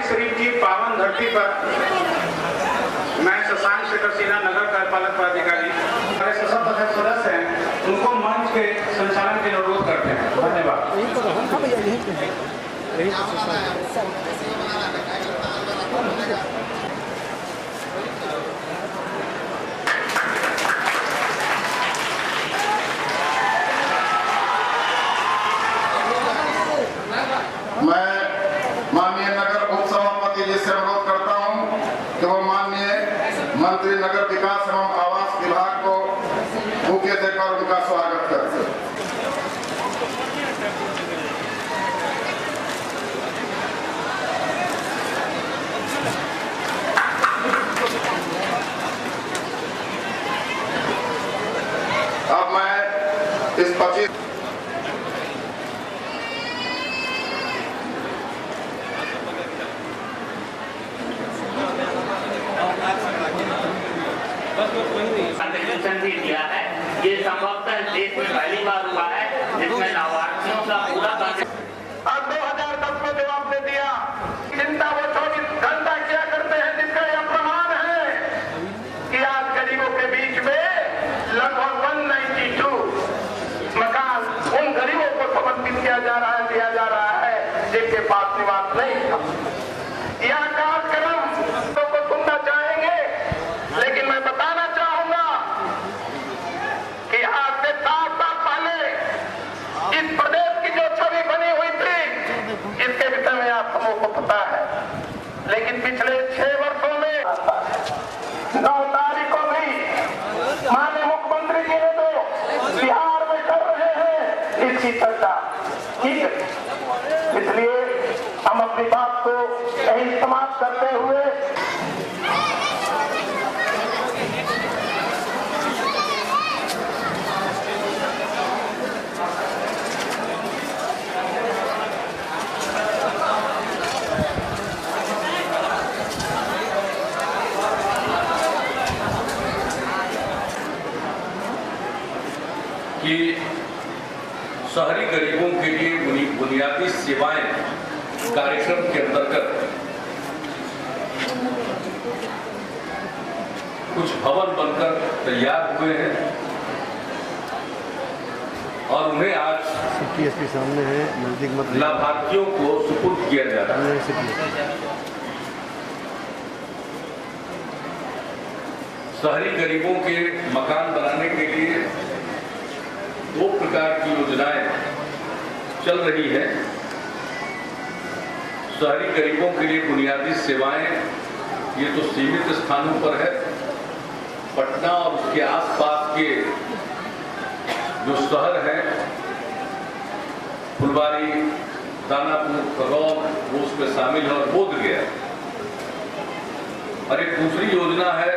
शरीफ की पावन धरती पर मैं शशांक शेखर सिन्हा नगर कार्यपालक पदाधिकारी हमारे सशक्त अध्यक्ष सदस्य हैं, उनको मंच के संचालन के लिए अनुरोध करते हैं। धन्यवाद। मैं माननीय नगर उप सभापति जी से अनुरोध करता हूं कि वो माननीय मंत्री नगर विकास एवं आवास विभाग को बुके देकर उनका स्वागत करें। अब मैं इस 25 भी दिया है। ये संभवतः देश में पहली बार हुआ है जिसमें लाभार्थियों का पूरा और 2010 में जवाब दे दिया। चिंता वो 24 घंटा किया करते हैं, जिसका यह प्रमाण है कि आज गरीबों के बीच में लगभग 192 मकान उन गरीबों को समर्पित किया जा रहा है, दिया जा रहा है जिनके पास निवास नहीं था। यह कार्यक्रम तो को सुनना चाहेंगे, लेकिन मैं बताना चाहूंगा कि आज से 7 साल पहले इस प्रदेश की जो छवि बनी हुई थी, इसके विषय में आप सबको पता है। लेकिन पिछले 6 वर्षों में 9 तारीख को भी माननीय मुख्यमंत्री जी ने तो बिहार में कर रहे हैं इसकी चर्चा, ठीक है। इसलिए हम अपनी बात को यही समाप्त करते हुए कि शहरी गरीबों के लिए बुनियादी सेवाएं कार्यक्रम के अंतर्गत कुछ भवन बनकर तैयार हुए हैं और उन्हें आज सामने है, नजदीक मत लाभार्थियों को सुपुर्द किया जा रहा है। शहरी गरीबों के मकान बनाने के लिए 2 प्रकार की योजनाएं चल रही है। शहरी गरीबों के लिए बुनियादी सेवाएं ये तो सीमित स्थानों पर है। पटना और उसके आसपास के जो शहर हैं, फुलवारी, दानापुर, खरौल, वो उसमें शामिल है और बोधगया। और एक दूसरी योजना है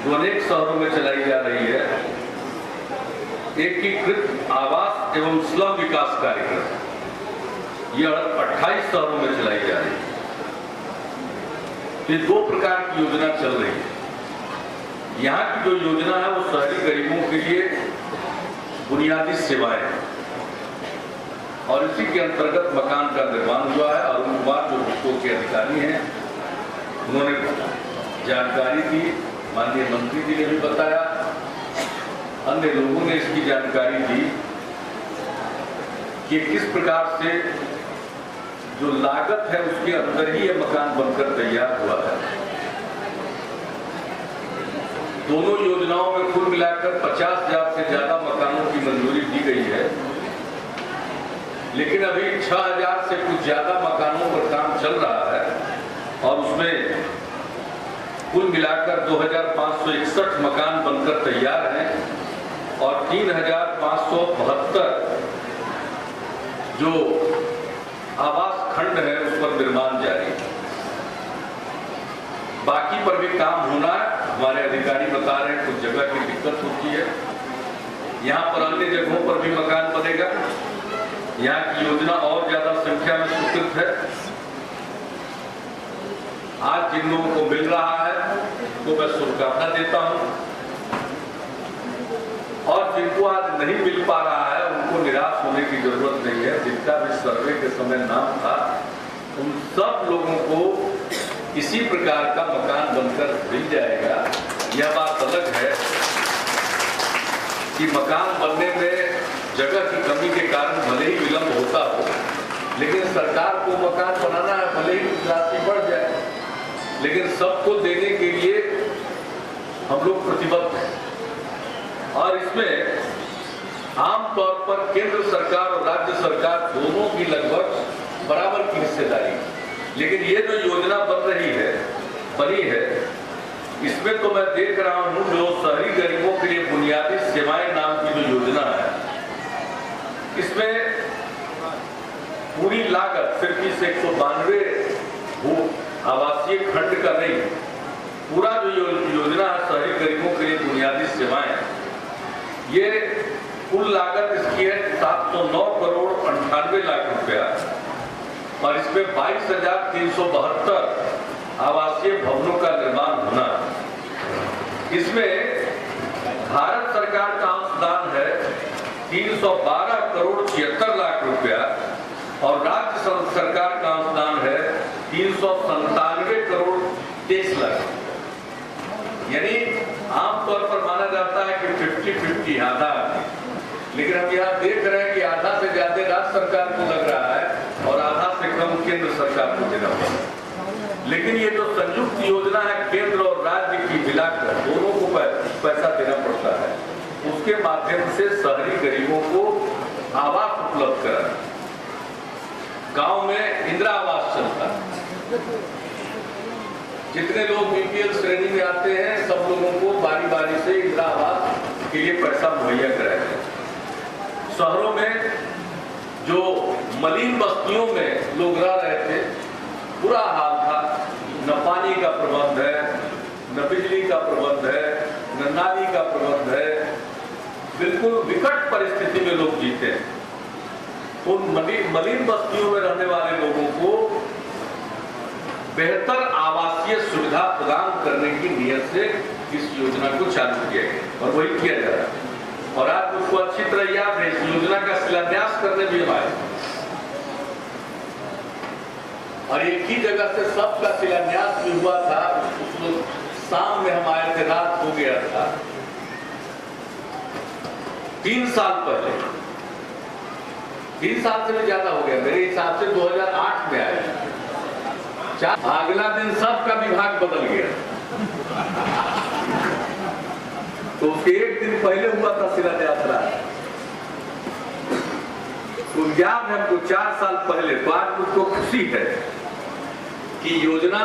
जो अनेक शहरों में चलाई जा रही है, एकीकृत आवास एवं स्लम विकास कार्यक्रम। यह 28 शहरों में चलाई जा रही है। ये 2 प्रकार की योजना चल रही है। यहाँ की जो योजना है वो शहरी गरीबों के लिए बुनियादी सेवाएं और इसी के अंतर्गत मकान का निर्माण हुआ है। अरुण कुमार जो बुको के अधिकारी हैं, उन्होंने जानकारी दी, माननीय मंत्री जी ने भी बताया, अन्य लोगों ने इसकी जानकारी दी कि किस प्रकार से जो लागत है उसके अंदर ही यह मकान बनकर तैयार हुआ है। दोनों योजनाओं में कुल मिलाकर 50,000 से ज्यादा मकानों की मंजूरी दी गई है, लेकिन अभी 6,000 से कुछ ज्यादा मकानों पर काम चल रहा है और उसमें कुल मिलाकर 2,561 मकान बनकर तैयार हैं और 3,572 जो आवास खंड है उस पर निर्माण जारी है। बाकी पर भी काम होना है। हमारे अधिकारी बता रहे हैं कुछ जगह की दिक्कत होती है, यहाँ पर अन्य जगहों पर भी मकान बनेगा। यहाँ की योजना और ज्यादा संख्या में स्वीकृत है। आज जिन लोगों को मिल रहा है तो मैं शुभकामना देता हूँ, और जिनको आज नहीं मिल पा रहा है उनको निराश होने की जरूरत नहीं है। जिनका भी सर्वे के समय नाम था उन सब लोगों को इसी प्रकार का मकान बनकर मिल जाएगा। यह बात अलग है कि मकान बनने में जगह की कमी के कारण भले ही विलंब होता हो, लेकिन सरकार को मकान बनाना है, भले ही राशि बढ़ जाए, लेकिन सबको देने के लिए हम लोग प्रतिबद्ध हैं। और इसमें आमतौर पर केंद्र सरकार और राज्य सरकार दोनों की लगभग बराबर की हिस्सेदारी, लेकिन ये जो योजना बनी है, इसमें तो मैं देख रहा हूं जो शहरी गरीबों के लिए बुनियादी सेवाएं नाम की जो योजना है, इसमें पूरी लागत सिर्फ इस 192 आवासीय खंड का नहीं, पूरा जो योजना है शहरी गरीबों के लिए बुनियादी सेवाएं, ये कुल लागत इसकी है 709 करोड़ 98 लाख रुपया, और इसमें 22,372 आवासीय भवनों का निर्माण होना। इसमें भारत सरकार का अंशदान है 312 करोड़ 76 लाख रुपया, और राज्य सरकार का अंशदान है 397 करोड़ 23 लाख। यानी आमतौर पर माना जाता है कि 50-50 आधा, लेकिन हम यहाँ देख रहे हैं कि आधा से ज्यादा राज्य सरकार को लग रहा है और आधा से कम केंद्र सरकार को देना पड़ा। लेकिन ये जो संयुक्त योजना है केंद्र और राज्य की मिलाकर दोनों को पैसा देना पड़ता है, उसके माध्यम से शहरी गरीबों को आवास उपलब्ध कराना। गांव में इंदिरा आवास चलता है, जितने लोग बीपीएल श्रेणी में आते हैं सब लोगों को बारी बारी से इंदिरा आवास के लिए पैसा मुहैया कराया जाए। शहरों में जो मलिन बस्तियों में लोग रह रहे थे, बुरा हाल था, न पानी का प्रबंध है, न बिजली का प्रबंध है, न नाली का प्रबंध है, बिल्कुल विकट परिस्थिति में लोग जीते हैं। उन मलिन बस्तियों में रहने वाले लोगों को बेहतर आवासीय सुविधा प्रदान करने की नियत से इस योजना को चालू किया गया और वही किया जा रहा है। और आज मुझको अच्छी तरह याद है, इस योजना का शिलान्यास करने भी हम आए और एक ही जगह से सबका शिलान्यास भी हुआ था। शाम में हम आए थे, रात हो गया था। 3 साल पहले, 3 साल से भी ज्यादा हो गया मेरे हिसाब से, 2008 में आए। अगला दिन सबका विभाग बदल गया, तो उसके एक दिन पहले हुआ था शिलान्यास। तो याद है हमको 4 साल पहले। तो आज मुझको खुशी है कि योजना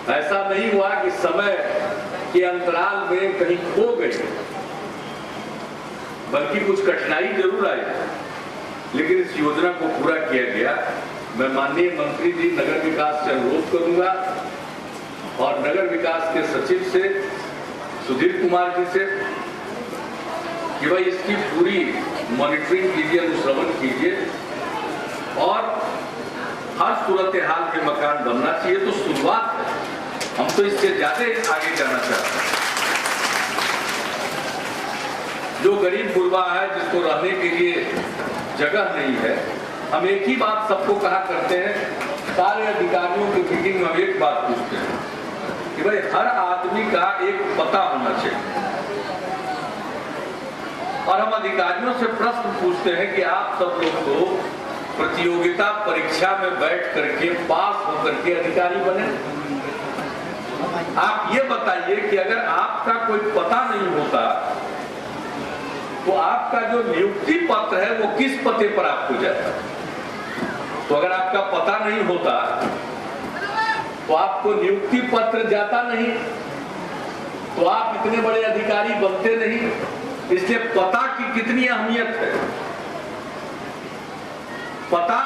ऐसा नहीं हुआ कि समय के अंतराल में कहीं खो गई, बल्कि कुछ कठिनाई जरूर आई, लेकिन इस योजना को पूरा किया गया। मैं माननीय मंत्री जी नगर विकास से अनुरोध करूंगा और नगर विकास के सचिव से सुधीर कुमार जी से कि भाई इसकी पूरी मॉनिटरिंग कीजिए, अनुश्रवण कीजिए और हर सूरत हाल के मकान बनना चाहिए। तो शुरुआत है, हम तो इससे ज्यादा आगे जाना चाहते हैं। जो गरीब गुरबा है, जिसको रहने के लिए जगह नहीं है, हम एक ही बात सबको कहा करते हैं, सारे अधिकारियों की मीटिंग में हम एक बात पूछते हैं कि भाई हर आदमी का एक पता होना चाहिए। और हम अधिकारियों से प्रश्न पूछते हैं कि आप सब लोग को प्रतियोगिता परीक्षा में बैठ करके पास होकर के अधिकारी बने। आप ये बताइए कि अगर आपका कोई पता नहीं होता तो आपका जो नियुक्ति पत्र है वो किस पते पर आपको जाता? तो अगर आपका पता नहीं होता तो आपको नियुक्ति पत्र जाता नहीं, तो आप इतने बड़े अधिकारी बनते नहीं। इसलिए पता की कितनी अहमियत है। पता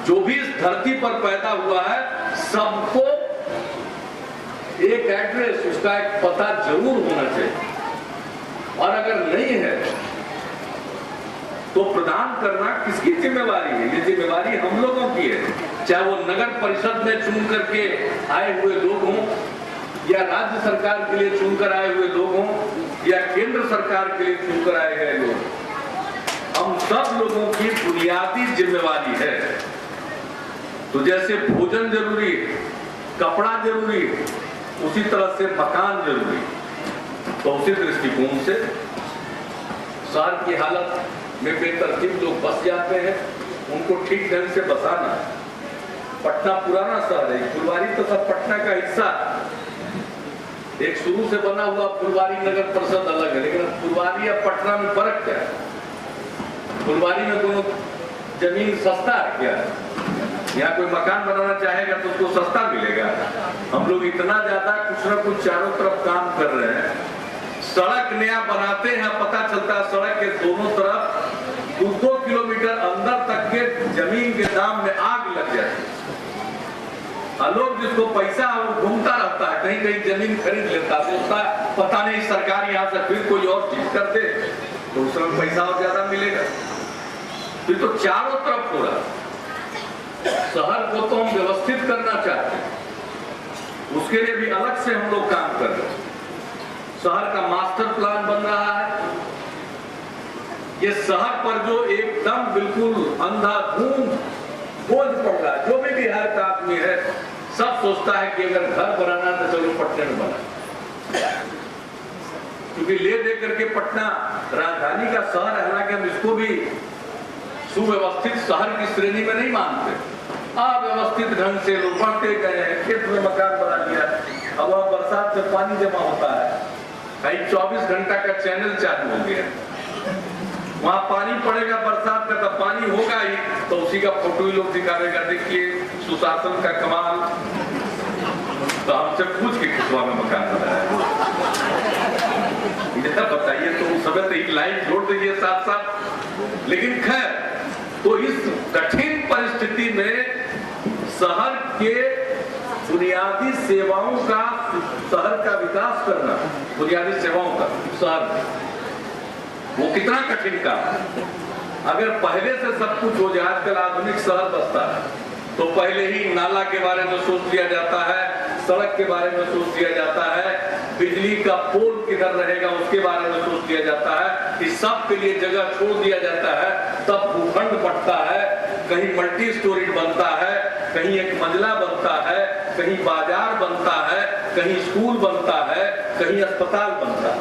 जो भी इस धरती पर पैदा हुआ है, सबको एक एड्रेस, उसका एक पता जरूर होना चाहिए। और अगर नहीं है तो प्रदान करना किसकी जिम्मेवारी है? ये जिम्मेवारी हम लोगों की है, चाहे वो नगर परिषद में चुन करके आए हुए लोग हों, या राज्य सरकार के लिए चुनकर आए हुए लोग हों, या केंद्र सरकार के लिए चुनकर आए गए लोग। हम सब लोगों की बुनियादी जिम्मेवारी है। तो जैसे भोजन जरूरी है, कपड़ा जरूरी है, उसी तरह से मकान जरूरी है। तो उसी दृष्टिकोण से शहर की हालत में बेतरतीब लोग बस जाते हैं, उनको ठीक ढंग से बसाना। पटना पुराना शहर है, फुलवारी तो सब पटना का हिस्सा है। एक शुरू से बना हुआ फुलवारी नगर परिषद अलग है, लेकिन फुलवारी और पटना में फर्क क्या है? फुलवारी में दोनों जमीन सस्ता है क्या? यहाँ कोई मकान बनाना चाहेगा तो उसको सस्ता मिलेगा। हम लोग इतना ज्यादा कुछ ना कुछ चारों तरफ काम कर रहे हैं। सड़क नया बनाते हैं, पता चलता है सड़क के दोनों तरफ 2 किलोमीटर अंदर तक के जमीन के दाम में आग लग जाती है। लोग जिसको पैसा वो घूमता रहता है, कहीं कहीं जमीन खरीद लेता है, सोचता है पता नहीं सरकार यहाँ से फिर कोई और चीज कर दे तो उसमें पैसा और ज्यादा मिलेगा। फिर तो चारों तरफ हो रहा। शहर को तो हम व्यवस्थित करना चाहते हैं, उसके लिए भी अलग से हम लोग काम कर रहे हैं। शहर का मास्टर प्लान बन रहा है। ये शहर पर जो एकदम बिल्कुल अंधाधुंध बोझ पड़ रहा है, जो भी बिहार का आदमी है सब सोचता है कि अगर घर बनाना तो चलो पटना में बना, क्योंकि ले दे करके पटना राजधानी का शहर है। हालांकि हम इसको भी सुव्यवस्थित शहर की श्रेणी में नहीं मानते। अव्यवस्थित ढंग से लोग बढ़ते गए हैं, खेत में मकान बना लिया, अब वहां बरसात से पानी जमा होता है, कहीं 24 घंटा का चैनल चालू हो गया, वहां पानी पड़ेगा बरसात का, तब पानी होगा ही तो उसी का फोटो ही लोग दिखाएगा, देखिए सुशासन का कमाल। तो हमसे पूछ के किसवा में मकान बनाया बताइए, तो उस समय तो एक लाइन जोड़ दीजिए साथ साथ। लेकिन खैर, तो इस कठिन परिस्थिति में शहर के बुनियादी सेवाओं का, शहर का विकास करना, बुनियादी सेवाओं का शहर, वो कितना कठिन काम है। अगर पहले से सब कुछ हो जाए, आजकल आधुनिक शहर बसता है तो पहले ही नाला के बारे में सोच लिया जाता है, सड़क के बारे में सोच लिया जाता है, बिजली का पोल किधर रहेगा उसके बारे में सोच लिया जाता है, इस सब के लिए जगह छोड़ दिया जाता है। तब भूखंड बढ़ता है, कहीं मल्टी स्टोरी बनता है, कहीं एक मंजिला बनता है, कहीं बाजार बनता है, कहीं स्कूल बनता है, कहीं अस्पताल बनता है।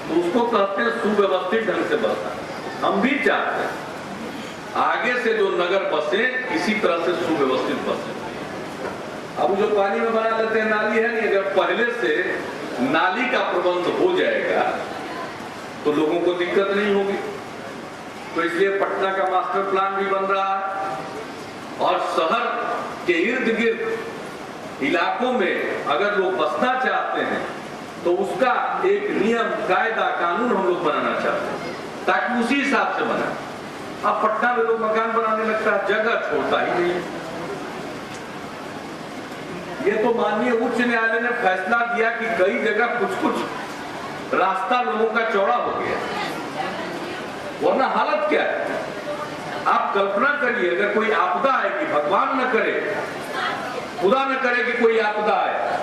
तो उसको कहते हैं सुव्यवस्थित ढंग से बनता। हम भी चाहते हैं आगे से जो नगर बसे इसी तरह से सुव्यवस्थित बसे। अब जो पानी में बना लेते हैं नाली है नहीं, अगर पहले से नाली का प्रबंध हो जाएगा तो लोगों को दिक्कत नहीं होगी। तो इसलिए पटना का मास्टर प्लान भी बन रहा है और शहर के इर्द गिर्द इलाकों में अगर लोग बसना चाहते हैं तो उसका एक नियम, कायदा, कानून हम लोग बनाना चाहते हैं ताकि उसी हिसाब से बना। अब पटना में लोग मकान बनाने लगता है, जगह छोड़ता ही नहीं। ये तो माननीय उच्च न्यायालय ने फैसला दिया कि कई जगह कुछ रास्ता लोगों का चौड़ा हो गया, वरना हालत क्या है। आप कल्पना करिए, अगर कोई आपदा आएगी, भगवान न करे, खुदा न करे कि कोई आपदा आए,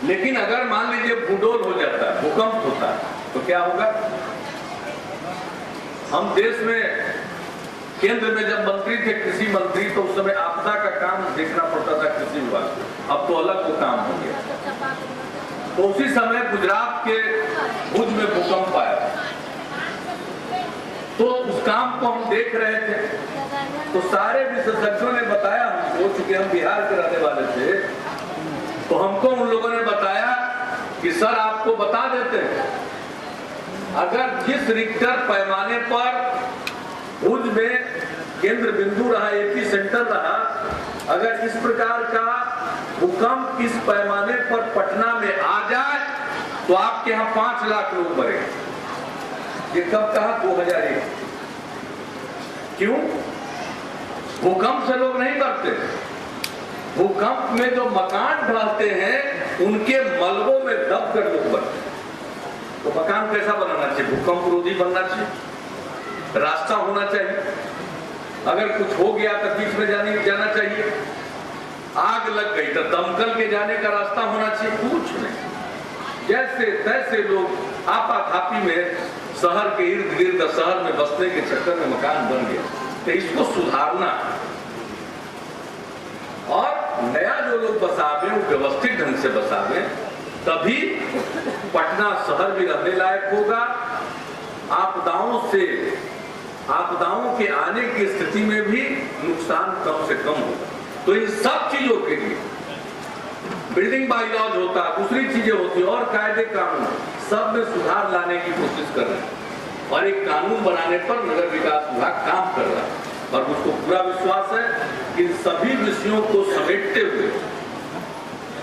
लेकिन अगर मान लीजिए भूडोल हो जाता है, भूकंप होता है, तो क्या होगा। हम देश में केंद्र में जब मंत्री थे, कृषि मंत्री, तो उस समय आपदा का काम देखना पड़ता था कृषि विभाग, अब तो अलग वो काम हो गया। तो उसी समय गुजरात के भुज में भूकंप आया, तो उस काम को हम देख रहे थे। तो सारे विशेषज्ञों ने बताया हमको, चूंकि हम बिहार के रहने वाले थे, तो हमको उन लोगों ने बताया कि सर आपको बता देते हैं, अगर जिस रिक्टर पैमाने पर भुज में केंद्र बिंदु रहा, एपी सेंटर रहा, अगर इस प्रकार का भूकंप इस पैमाने पर पटना में आ जाए तो आपके यहाँ 5 लाख लोग मरेंगे। ये कब कहा? 2001। क्यों? भूकंप से लोग नहीं मरते, भूकंप में जो मकान ढहते हैं उनके मलबों में दब कर लोग मरते। तो मकान कैसा बनाना चाहिए? भूकंप रोधी बनना चाहिए, रास्ता होना चाहिए, अगर कुछ हो गया तो बीच में जाना चाहिए, आग लग गई तो दमकल के जाने का रास्ता होना चाहिए। कुछ नहीं, जैसे तैसे लोग आपाधापी में शहर के इर्द गिर्द, शहर में बसने के चक्कर में मकान बन गया। तो इसको सुधारना और नया शहर जो लोग बसावे वो व्यवस्थित ढंग से बसावे, तभी पटना शहर भी रहने लायक होगा। आपदाओं के आने की स्थिति में भी नुकसान कम से कम होगा। तो इन सब चीजों के लिए बिल्डिंग बाईलॉज होता, दूसरी चीजें होती और कायदे कानून सब में सुधार लाने की कोशिश कर रहे हैं और एक कानून बनाने पर नगर विकास विभाग काम कर रहा है और मुझको पूरा विश्वास है कि इन सभी विषयों को समेटते हुए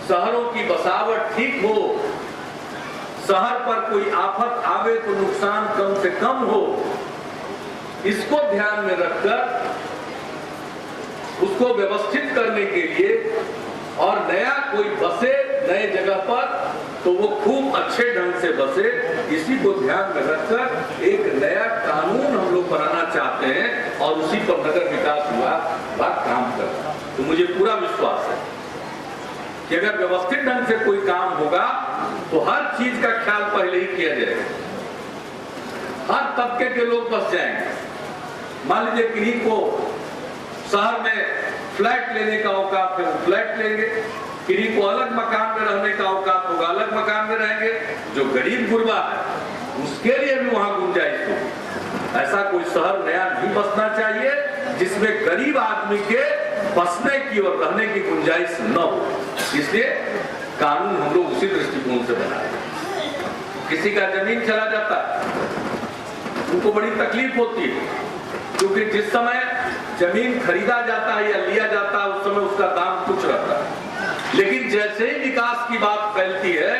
शहरों की बसावट ठीक हो, शहर पर कोई आफत आवे तो नुकसान कम से कम हो, इसको ध्यान में रखकर उसको व्यवस्थित करने के लिए और नया कोई बसे नए जगह पर तो वो खूब अच्छे ढंग से बसे, इसी को ध्यान में रखकर एक नया कानून हम लोग बनाना चाहते हैं और उसी पर नगर विकास विभाग काम कर रहा है। तो मुझे पूरा विश्वास है कि अगर व्यवस्थित ढंग से कोई काम होगा तो हर चीज का ख्याल पहले ही किया जाएगा, हर तबके के लोग बस जाएंगे। मान लीजिए किन्हीं को शहर में फ्लैट लेने का औकात है, फ्लैट लेंगे, किन्हीं को अलग मकान में रहने का औकात होगा, अलग मकान में रहेंगे। जो गरीब गुरबा है उसके लिए भी वहां गुंजाइश हो। ऐसा कोई शहर नया नहीं बसना चाहिए जिसमें गरीब आदमी के बसने की और रहने की गुंजाइश न हो। इसलिए कानून हम लोग उसी दृष्टिकोण से बनाए। किसी का जमीन चला जाता है उनको बड़ी तकलीफ होती है, क्योंकि जिस समय जमीन खरीदा जाता है या लिया जाता है उस समय उसका दाम कुछ रहता है, लेकिन जैसे ही विकास की बात फैलती है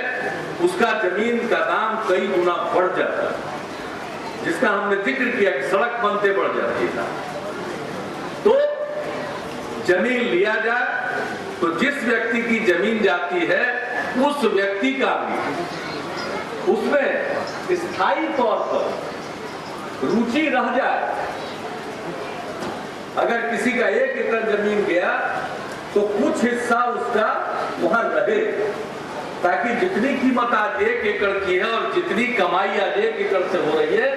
उसका जमीन का दाम कई गुना बढ़ जाता है, जिसका हमने जिक्र किया कि सड़क बनते बढ़ जाती है। तो जमीन लिया जाए तो जिस व्यक्ति की जमीन जाती है उस व्यक्ति का भी उसमें स्थायी तौर पर रुचि रह जाए। अगर किसी का 1 एकड़ जमीन गया तो कुछ हिस्सा उसका वहां रहे, ताकि जितनी कीमत आज 1 एकड़ की है और जितनी कमाई आज 1 एकड़ से हो रही है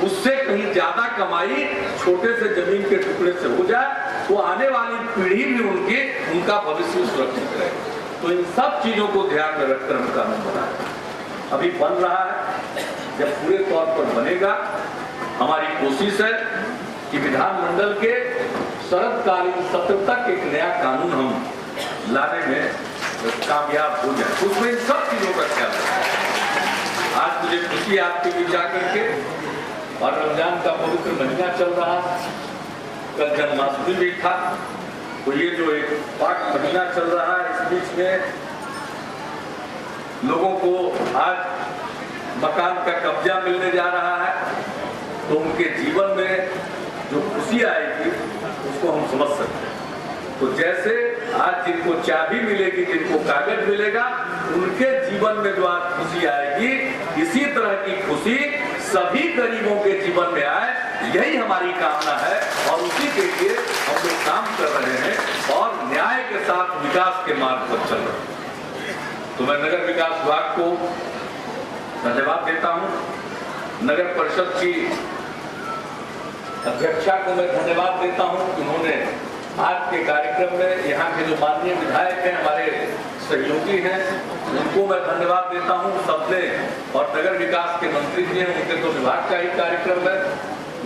उससे कहीं ज्यादा कमाई छोटे से जमीन के टुकड़े से हो जाए, तो आने वाली पीढ़ी भी उनका भविष्य सुरक्षित रहे। तो इन सब चीजों को ध्यान में रखकर हम कानून बनाए। अभी बन रहा है, जब पूरे तौर पर बनेगा हमारी कोशिश है कि विधानमंडल के शरदकालीन सत्र तक एक नया कानून हम लाने में कामयाब हो जाए। उसमें इन सब चीजों का ख्याल रखें। आज मुझे खुशी आपके बीच आकर के, और रमजान का पवित्र महीना चल रहा, कल जन्माष्टमी भी था, तो ये जो एक पाक महीना चल रहा है इस बीच में लोगों को आज मकान का कब्जा मिलने जा रहा है, तो उनके जीवन में जो खुशी आएगी उसको हम समझ सकते हैं। तो जैसे आज जिनको चाबी मिलेगी, जिनको कागज मिलेगा, उनके जीवन में जो आज खुशी आएगी, इसी तरह की खुशी सभी गरीबों के जीवन में आए, यही हमारी कामना है और उसी के लिए हम लोग काम कर रहे हैं और न्याय के साथ विकास के मार्ग पर चल रहे हैं। तो मैं नगर विकास विभाग को धन्यवाद देता हूं, नगर परिषद की अध्यक्षा को मैं धन्यवाद देता हूं कि उन्होंने आज के कार्यक्रम में यहाँ के जो माननीय विधायक हैं, हमारे सहयोगी हैं, उनको मैं धन्यवाद देता हूं सबने, और नगर विकास के मंत्री जी हैं, उनके तो विभाग का ही कार्यक्रम है।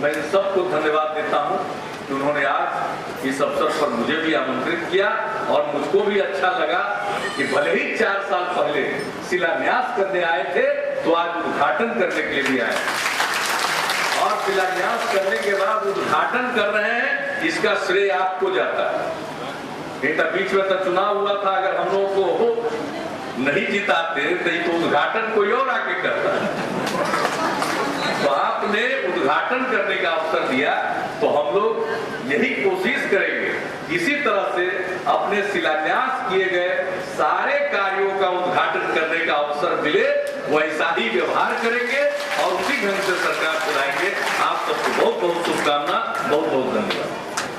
मैं इन सबको धन्यवाद देता हूं कि उन्होंने आज इस अवसर पर मुझे भी आमंत्रित किया और मुझको भी अच्छा लगा कि भले ही 4 साल पहले शिलान्यास करने आए थे तो आज उद्घाटन करने के लिए भी आए और शिलान्यास करने के बाद उद्घाटन कर रहे हैं, इसका श्रेय आपको जाता है। नहीं तो बीच में तो चुनाव हुआ था, अगर हम लोगों को नहीं जिताते तो उद्घाटन कोई और आके करता है। तो आपने उद्घाटन करने का अवसर दिया, तो हम लोग यही कोशिश करेंगे इसी तरह से अपने शिलान्यास किए गए सारे कार्यों का उद्घाटन करने का अवसर मिले वैसा ही व्यवहार करेंगे और उसी ढंग से सरकार चलाएंगे। आप सबको बहुत बहुत शुभकामना, बहुत बहुत धन्यवाद।